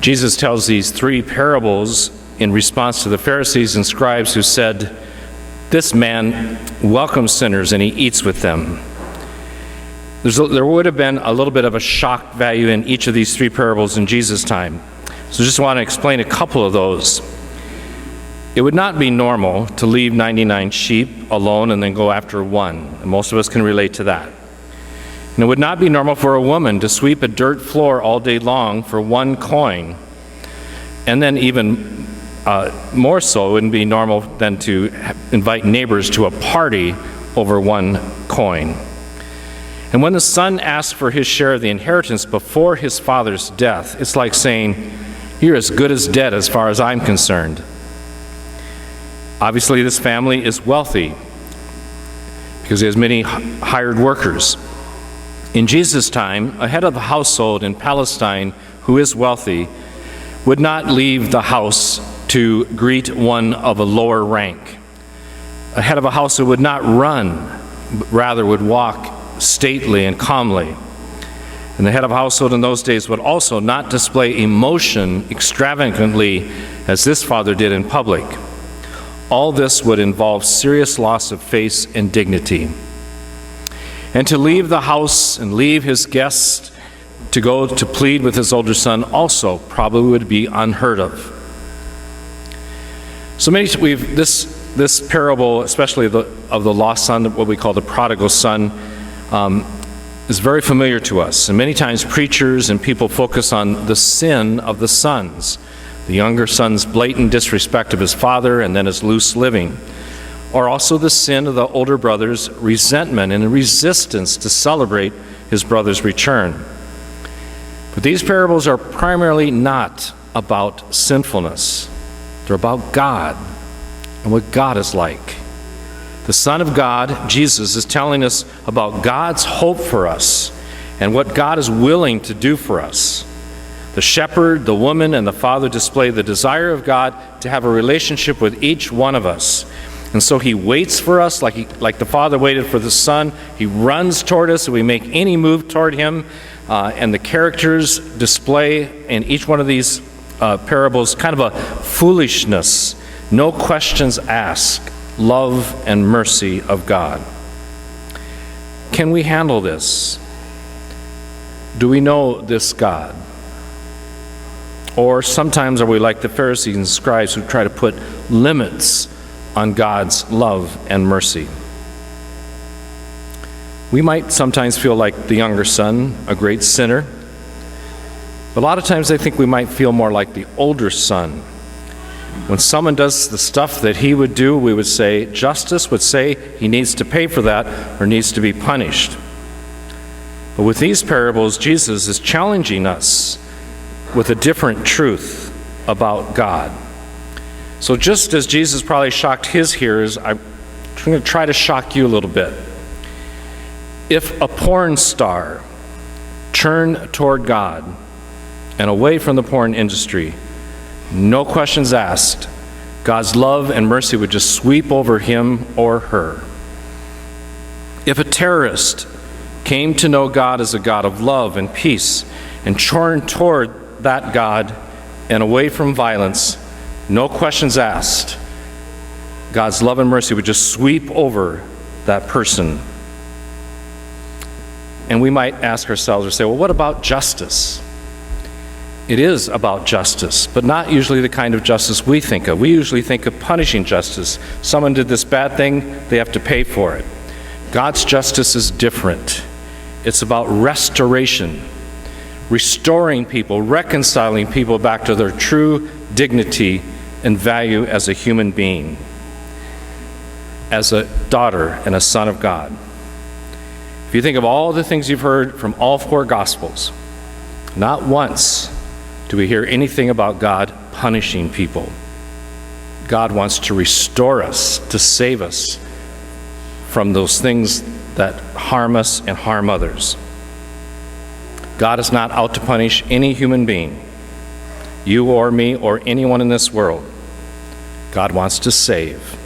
Jesus tells these three parables in response to the Pharisees and scribes who said, "This man welcomes sinners and he eats with them." There would have been a little bit of a shock value in each of these three parables in Jesus' time. So just want to explain a couple of those. It would not be normal to leave 99 sheep alone and then go after one. And most of us can relate to that. And it would not be normal for a woman to sweep a dirt floor all day long for one coin. And then even more so, it wouldn't be normal than to invite neighbors to a party over one coin. And when the son asked for his share of the inheritance before his father's death, it's like saying, "You're as good as dead as far as I'm concerned." Obviously, this family is wealthy because he has many hired workers. In Jesus' time, a head of the household in Palestine who is wealthy would not leave the house to greet one of a lower rank. A head of a household would not run, but rather would walk stately and calmly. And the head of a household in those days would also not display emotion extravagantly as this father did in public. All this would involve serious loss of face and dignity. And to leave the house and leave his guests to go to plead with his older son also probably would be unheard of. So this parable, especially of the lost son, what we call the prodigal son, is very familiar to us. And many times preachers and people focus on the sin of the sons, the younger son's blatant disrespect of his father and then his loose living, or also the sin of the older brother's resentment and resistance to celebrate his brother's return. But these parables are primarily not about sinfulness. They're about God and what God is like. The Son of God, Jesus, is telling us about God's hope for us and what God is willing to do for us. The shepherd, the woman, and the father display the desire of God to have a relationship with each one of us. And so he waits for us like the father waited for the son. He runs toward us, and we make any move toward him. And the characters display in each one of these parables kind of a foolishness, no questions asked, love and mercy of God. Can we handle this? Do we know this God? Or sometimes are we like the Pharisees and scribes who try to put limits on God's love and mercy? We might sometimes feel like the younger son, a great sinner. But a lot of times I think we might feel more like the older son. When someone does the stuff that he would do, we would say, justice would say he needs to pay for that or needs to be punished. But with these parables, Jesus is challenging us with a different truth about God. So just as Jesus probably shocked his hearers, I'm going to try to shock you a little bit. If a porn star turned toward God and away from the porn industry, no questions asked, God's love and mercy would just sweep over him or her. If a terrorist came to know God as a God of love and peace and turned toward that God and away from violence, no questions asked, God's love and mercy would just sweep over that person. And we might ask ourselves or say, well, what about justice? It is about justice, but not usually the kind of justice we think of. We usually think of punishing justice. Someone did this bad thing, they have to pay for it. God's justice is different. It's about restoration, restoring people, reconciling people back to their true dignity and value as a human being, as a daughter and a son of God. If you think of all the things you've heard from all four Gospels, not once do we hear anything about God punishing people. God wants to restore us, to save us from those things that harm us and harm others. God is not out to punish any human being, you or me or anyone in this world. God wants to save.